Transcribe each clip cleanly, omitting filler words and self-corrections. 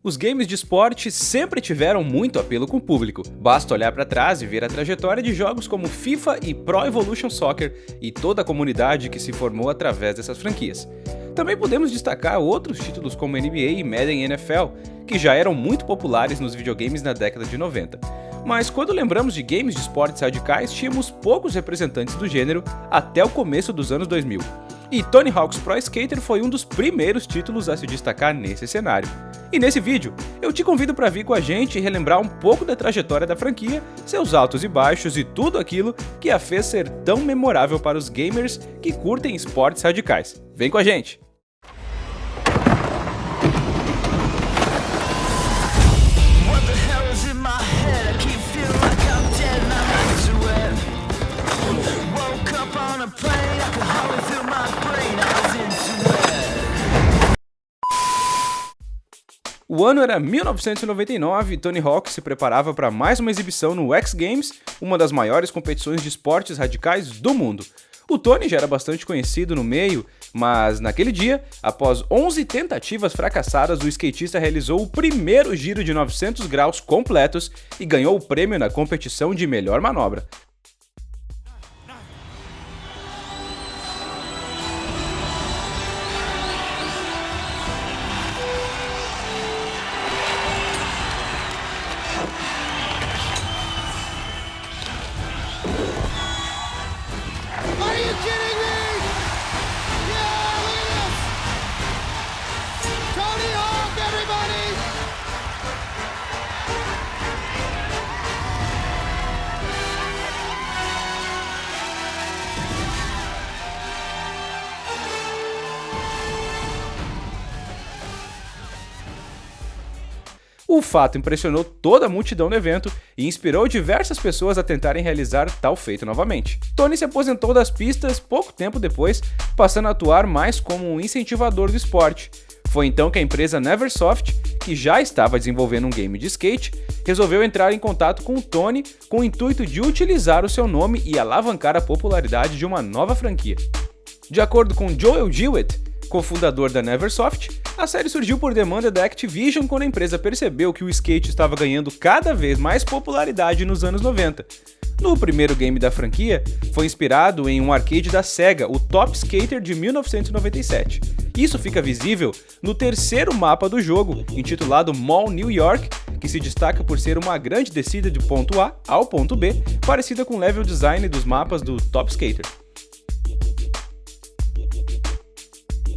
Os games de esporte sempre tiveram muito apelo com o público. Basta olhar para trás e ver a trajetória de jogos como FIFA e Pro Evolution Soccer e toda a comunidade que se formou através dessas franquias. Também podemos destacar outros títulos como NBA e Madden NFL, que já eram muito populares nos videogames na década de 90. Mas quando lembramos de games de esportes radicais, tínhamos poucos representantes do gênero até o começo dos anos 2000. E Tony Hawk's Pro Skater foi um dos primeiros títulos a se destacar nesse cenário. E nesse vídeo, eu te convido para vir com a gente e relembrar um pouco da trajetória da franquia, seus altos e baixos e tudo aquilo que a fez ser tão memorável para os gamers que curtem esportes radicais. Vem com a gente! O ano era 1999 e Tony Hawk se preparava para mais uma exibição no X Games, uma das maiores competições de esportes radicais do mundo. O Tony já era bastante conhecido no meio, mas naquele dia, após 11 tentativas fracassadas, o skatista realizou o primeiro giro de 900 graus completos e ganhou o prêmio na competição de melhor manobra. O fato impressionou toda a multidão do evento e inspirou diversas pessoas a tentarem realizar tal feito novamente. Tony se aposentou das pistas pouco tempo depois, passando a atuar mais como um incentivador do esporte. Foi então que a empresa Neversoft, que já estava desenvolvendo um game de skate, resolveu entrar em contato com o Tony com o intuito de utilizar o seu nome e alavancar a popularidade de uma nova franquia. De acordo com Joel Jewett, cofundador da Neversoft, a série surgiu por demanda da Activision quando a empresa percebeu que o skate estava ganhando cada vez mais popularidade nos anos 90. No primeiro game da franquia, foi inspirado em um arcade da Sega, o Top Skater de 1997. Isso fica visível no terceiro mapa do jogo, intitulado Mall New York, que se destaca por ser uma grande descida de ponto A ao ponto B, parecida com o level design dos mapas do Top Skater.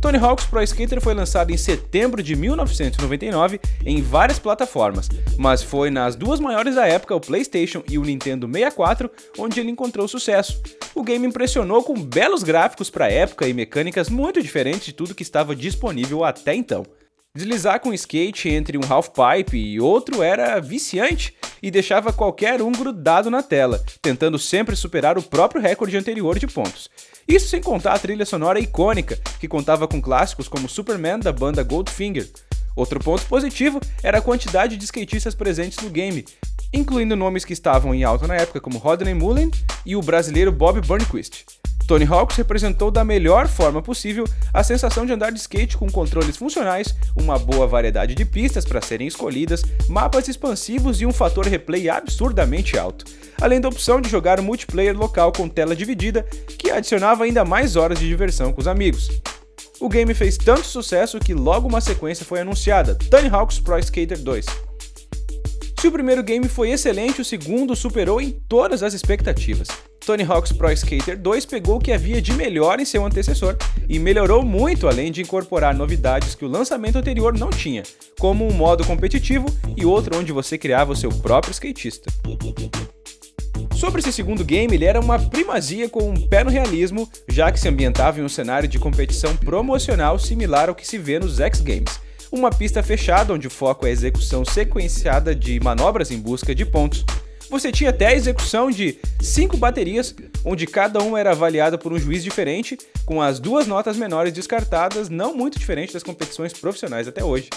Tony Hawk's Pro Skater foi lançado em setembro de 1999 em várias plataformas, mas foi nas duas maiores da época, o PlayStation e o Nintendo 64, onde ele encontrou sucesso. O game impressionou com belos gráficos para a época e mecânicas muito diferentes de tudo que estava disponível até então. Deslizar com skate entre um half-pipe e outro era viciante e deixava qualquer um grudado na tela, tentando sempre superar o próprio recorde anterior de pontos. Isso sem contar a trilha sonora icônica, que contava com clássicos como Superman da banda Goldfinger. Outro ponto positivo era a quantidade de skatistas presentes no game, incluindo nomes que estavam em alta na época como Rodney Mullen e o brasileiro Bob Burnquist. Tony Hawk representou da melhor forma possível a sensação de andar de skate com controles funcionais, uma boa variedade de pistas para serem escolhidas, mapas expansivos e um fator replay absurdamente alto, além da opção de jogar multiplayer local com tela dividida, que adicionava ainda mais horas de diversão com os amigos. O game fez tanto sucesso que logo uma sequência foi anunciada, Tony Hawk's Pro Skater 2. Se o primeiro game foi excelente, o segundo superou em todas as expectativas. Tony Hawk's Pro Skater 2 pegou o que havia de melhor em seu antecessor e melhorou muito, além de incorporar novidades que o lançamento anterior não tinha, como um modo competitivo e outro onde você criava o seu próprio skatista. Sobre esse segundo game, ele era uma primazia com um pé no realismo, já que se ambientava em um cenário de competição promocional similar ao que se vê nos X Games. Uma pista fechada onde o foco é a execução sequenciada de manobras em busca de pontos. Você tinha até a execução de 5 baterias, onde cada uma era avaliada por um juiz diferente, com as duas notas menores descartadas, não muito diferente das competições profissionais até hoje.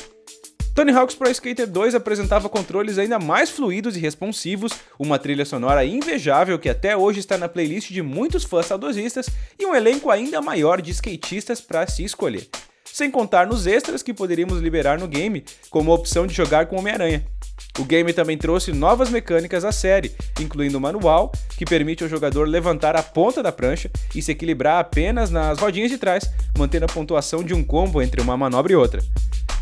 Tony Hawk's Pro Skater 2 apresentava controles ainda mais fluidos e responsivos, uma trilha sonora invejável que até hoje está na playlist de muitos fãs saudosistas e um elenco ainda maior de skatistas para se escolher. sem contar nos extras que poderíamos liberar no game, como a opção de jogar com Homem-Aranha. O game também trouxe novas mecânicas à série, incluindo o manual, que permite ao jogador levantar a ponta da prancha e se equilibrar apenas nas rodinhas de trás, mantendo a pontuação de um combo entre uma manobra e outra.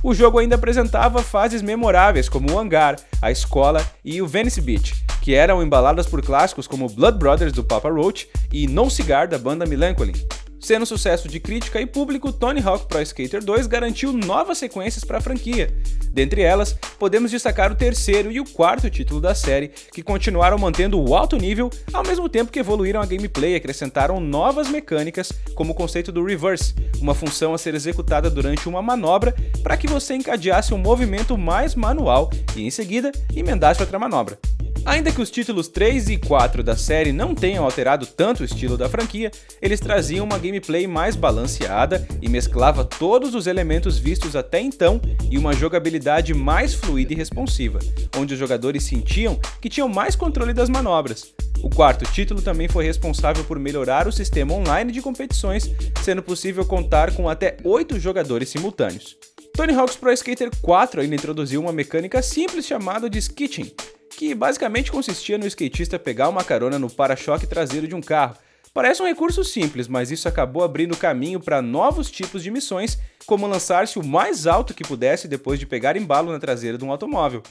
O jogo ainda apresentava fases memoráveis como o hangar, a escola e o Venice Beach, que eram embaladas por clássicos como Blood Brothers do Papa Roach e No Cigar da banda Melancholy. Sendo sucesso de crítica e público, Tony Hawk Pro Skater 2 garantiu novas sequências para a franquia. Dentre elas, podemos destacar o terceiro e o quarto título da série, que continuaram mantendo o alto nível, ao mesmo tempo que evoluíram a gameplay e acrescentaram novas mecânicas, como o conceito do Reverse, uma função a ser executada durante uma manobra para que você encadeasse um movimento mais manual e, em seguida, emendasse outra manobra. Ainda que os títulos 3 e 4 da série não tenham alterado tanto o estilo da franquia, eles traziam uma gameplay mais balanceada e mesclava todos os elementos vistos até então e uma jogabilidade mais fluida e responsiva, onde os jogadores sentiam que tinham mais controle das manobras. O quarto título também foi responsável por melhorar o sistema online de competições, sendo possível contar com até 8 jogadores simultâneos. Tony Hawk's Pro Skater 4 ainda introduziu uma mecânica simples chamada de skitching, que basicamente consistia no skatista pegar uma carona no para-choque traseiro de um carro. Parece um recurso simples, mas isso acabou abrindo caminho para novos tipos de missões, como lançar-se o mais alto que pudesse depois de pegar embalo na traseira de um automóvel.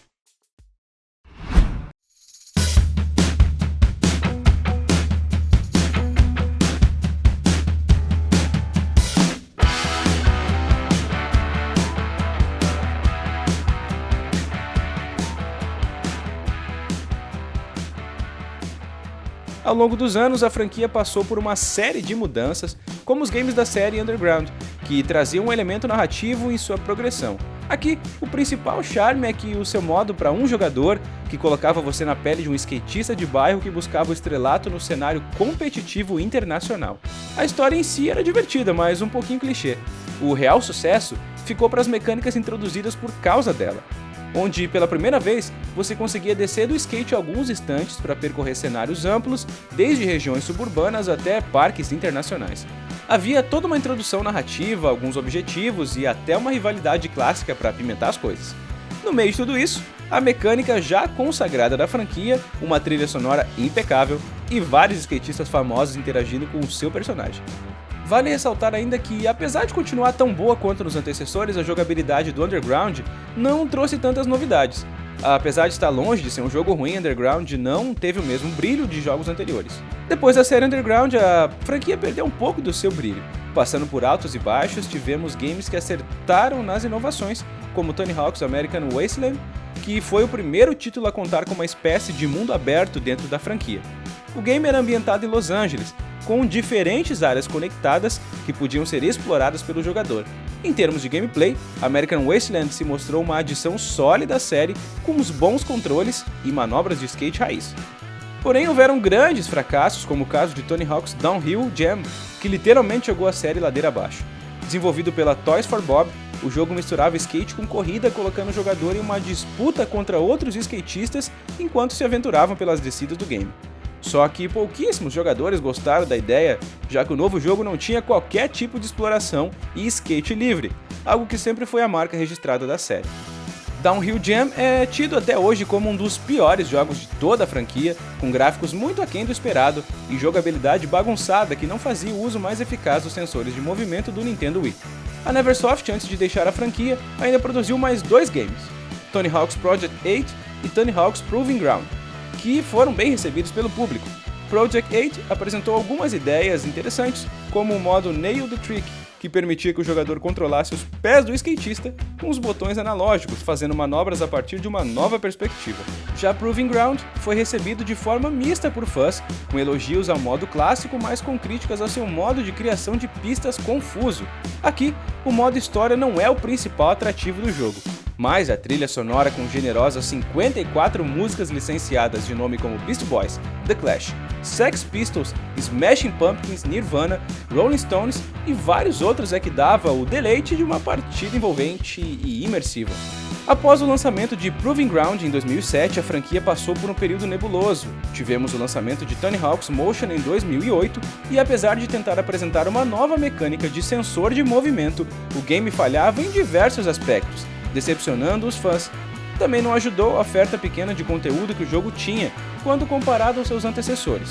Ao longo dos anos, a franquia passou por uma série de mudanças, como os games da série Underground, que traziam um elemento narrativo em sua progressão. Aqui, o principal charme é que o seu modo para um jogador, que colocava você na pele de um skatista de bairro que buscava o estrelato no cenário competitivo internacional. A história em si era divertida, mas um pouquinho clichê. O real sucesso ficou para as mecânicas introduzidas por causa dela, onde pela primeira vez você conseguia descer do skate alguns instantes para percorrer cenários amplos, desde regiões suburbanas até parques internacionais. Havia toda uma introdução narrativa, alguns objetivos e até uma rivalidade clássica para apimentar as coisas. No meio de tudo isso, a mecânica já consagrada da franquia, uma trilha sonora impecável e vários skatistas famosos interagindo com o seu personagem. Vale ressaltar ainda que, apesar de continuar tão boa quanto nos antecessores, a jogabilidade do Underground não trouxe tantas novidades. Apesar de estar longe de ser um jogo ruim, Underground não teve o mesmo brilho de jogos anteriores. Depois da série Underground, a franquia perdeu um pouco do seu brilho. Passando por altos e baixos, tivemos games que acertaram nas inovações, como Tony Hawk's American Wasteland, que foi o primeiro título a contar com uma espécie de mundo aberto dentro da franquia. O game era ambientado em Los Angeles, com diferentes áreas conectadas que podiam ser exploradas pelo jogador. Em termos de gameplay, American Wasteland se mostrou uma adição sólida à série, com uns bons controles e manobras de skate raiz. Porém, houveram grandes fracassos, como o caso de Tony Hawk's Downhill Jam, que literalmente jogou a série ladeira abaixo. Desenvolvido pela Toys for Bob, o jogo misturava skate com corrida, colocando o jogador em uma disputa contra outros skatistas enquanto se aventuravam pelas descidas do game. Só que pouquíssimos jogadores gostaram da ideia, já que o novo jogo não tinha qualquer tipo de exploração e skate livre, algo que sempre foi a marca registrada da série. Downhill Jam é tido até hoje como um dos piores jogos de toda a franquia, com gráficos muito aquém do esperado e jogabilidade bagunçada que não fazia o uso mais eficaz dos sensores de movimento do Nintendo Wii. A Neversoft, antes de deixar a franquia, ainda produziu mais 2 games, Tony Hawk's Project 8 e Tony Hawk's Proving Ground, que foram bem recebidos pelo público. Project 8 apresentou algumas ideias interessantes, como o modo Nail the Trick, que permitia que o jogador controlasse os pés do skatista com os botões analógicos, fazendo manobras a partir de uma nova perspectiva. Já Proving Ground foi recebido de forma mista por fãs, com elogios ao modo clássico, mas com críticas ao seu modo de criação de pistas confuso. Aqui, o modo história não é o principal atrativo do jogo, mas a trilha sonora com generosas 54 músicas licenciadas de nome como Beast Boys, The Clash, Sex Pistols, Smashing Pumpkins, Nirvana, Rolling Stones e vários outros é que dava o deleite de uma partida envolvente e imersiva. Após o lançamento de Proving Ground em 2007, a franquia passou por um período nebuloso. Tivemos o lançamento de Tony Hawk's Motion em 2008 e, apesar de tentar apresentar uma nova mecânica de sensor de movimento, o game falhava em diversos aspectos, decepcionando os fãs. Também não ajudou a oferta pequena de conteúdo que o jogo tinha quando comparado aos seus antecessores.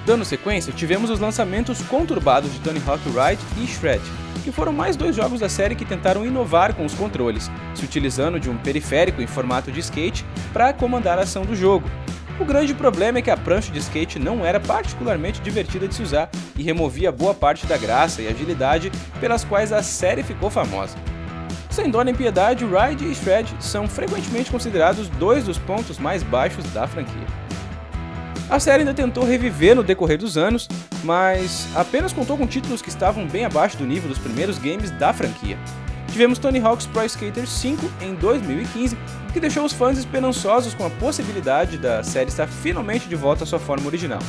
Dando sequência, tivemos os lançamentos conturbados de Tony Hawk Ride e Shred, que foram mais 2 jogos da série que tentaram inovar com os controles, se utilizando de um periférico em formato de skate para comandar a ação do jogo. O grande problema é que a prancha de skate não era particularmente divertida de se usar e removia boa parte da graça e agilidade pelas quais a série ficou famosa. Sem dó nem piedade, Ride e Shred são frequentemente considerados 2 dos pontos mais baixos da franquia. A série ainda tentou reviver no decorrer dos anos, mas apenas contou com títulos que estavam bem abaixo do nível dos primeiros games da franquia. Tivemos Tony Hawk's Pro Skater 5 em 2015, que deixou os fãs esperançosos com a possibilidade da série estar finalmente de volta à sua forma original.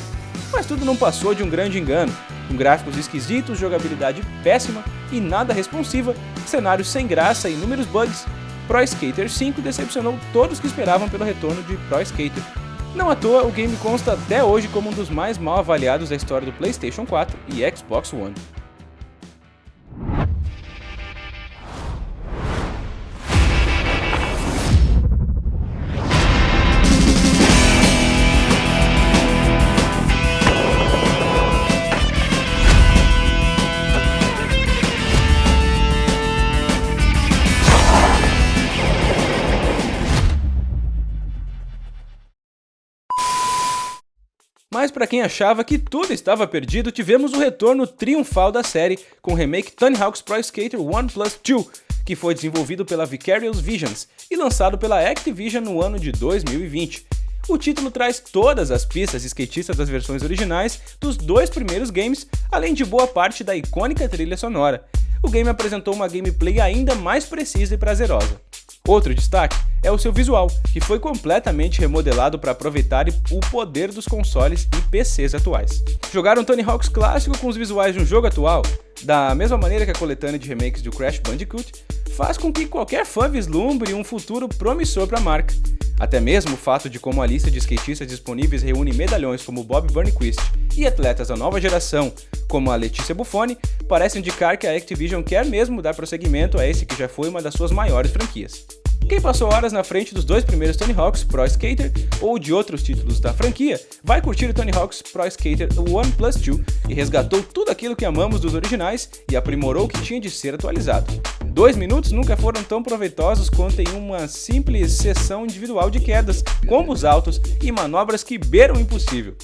Mas tudo não passou de um grande engano, com gráficos esquisitos, jogabilidade péssima e nada responsiva, cenários sem graça e inúmeros bugs. Pro Skater 5 decepcionou todos que esperavam pelo retorno de Pro Skater. Não à toa, o game consta até hoje como um dos mais mal avaliados da história do PlayStation 4 e Xbox One. Mas para quem achava que tudo estava perdido, tivemos o retorno triunfal da série com o remake Tony Hawk's Pro Skater 1+2, que foi desenvolvido pela Vicarious Visions e lançado pela Activision no ano de 2020. O título traz todas as pistas skatistas das versões originais dos 2 primeiros games, além de boa parte da icônica trilha sonora. O game apresentou uma gameplay ainda mais precisa e prazerosa. Outro destaque é o seu visual, que foi completamente remodelado para aproveitar o poder dos consoles e PCs atuais. Jogar um Tony Hawk's clássico com os visuais de um jogo atual, da mesma maneira que a coletânea de remakes do Crash Bandicoot, faz com que qualquer fã vislumbre um futuro promissor para a marca. Até mesmo o fato de como a lista de skatistas disponíveis reúne medalhões como Bob Burnquist e atletas da nova geração, como a Letícia Buffoni, parece indicar que a Activision quer mesmo dar prosseguimento a esse que já foi uma das suas maiores franquias. Quem passou horas na frente dos 2 primeiros Tony Hawk's Pro Skater ou de outros títulos da franquia, vai curtir o Tony Hawk's Pro Skater 1+2 e resgatou tudo aquilo que amamos dos originais e aprimorou o que tinha de ser atualizado. 2 minutos nunca foram tão proveitosos quanto em uma simples sessão individual de quedas, combos altos e manobras que beiram o impossível.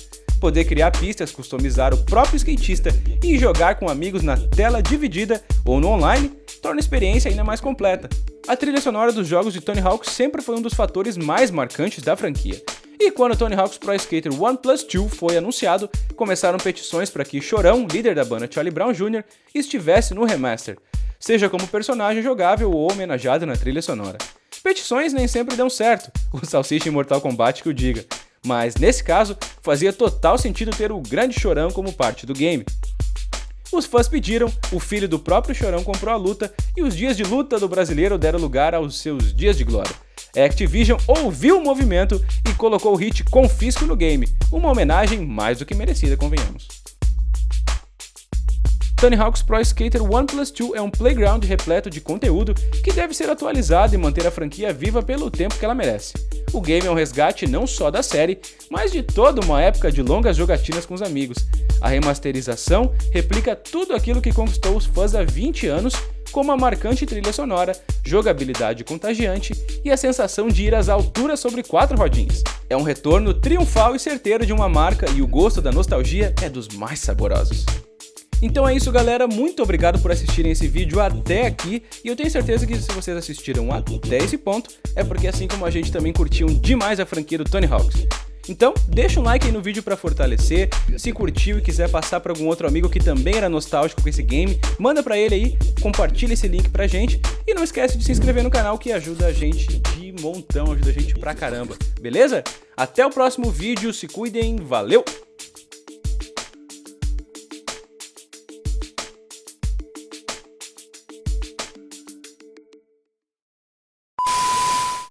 Poder criar pistas, customizar o próprio skatista e jogar com amigos na tela dividida ou no online torna a experiência ainda mais completa. A trilha sonora dos jogos de Tony Hawk sempre foi um dos fatores mais marcantes da franquia. E quando Tony Hawk's Pro Skater 1+2 foi anunciado, começaram petições para que Chorão, líder da banda Charlie Brown Jr., estivesse no remaster, seja como personagem jogável ou homenageado na trilha sonora. Petições nem sempre dão certo, o Salsicha em Mortal Kombat que o diga, mas nesse caso fazia total sentido ter o grande Chorão como parte do game. Os fãs pediram, o filho do próprio Chorão comprou a luta e os dias de luta do brasileiro deram lugar aos seus dias de glória. A Activision ouviu o movimento e colocou o hit Confisco no game, uma homenagem mais do que merecida, convenhamos. Tony Hawk's Pro Skater 1+2 é um playground repleto de conteúdo que deve ser atualizado e manter a franquia viva pelo tempo que ela merece. O game é um resgate não só da série, mas de toda uma época de longas jogatinas com os amigos. A remasterização replica tudo aquilo que conquistou os fãs há 20 anos, como a marcante trilha sonora, jogabilidade contagiante e a sensação de ir às alturas sobre 4 rodinhas. É um retorno triunfal e certeiro de uma marca e o gosto da nostalgia é dos mais saborosos. Então é isso, galera, muito obrigado por assistirem esse vídeo até aqui, e eu tenho certeza que se vocês assistiram até esse ponto, é porque assim como a gente também curtiam demais a franquia do Tony Hawk's. Então, deixa um like aí no vídeo pra fortalecer, se curtiu e quiser passar pra algum outro amigo que também era nostálgico com esse game, manda pra ele aí, compartilha esse link pra gente, e não esquece de se inscrever no canal que ajuda a gente de montão, ajuda a gente pra caramba, beleza? Até o próximo vídeo, se cuidem, valeu!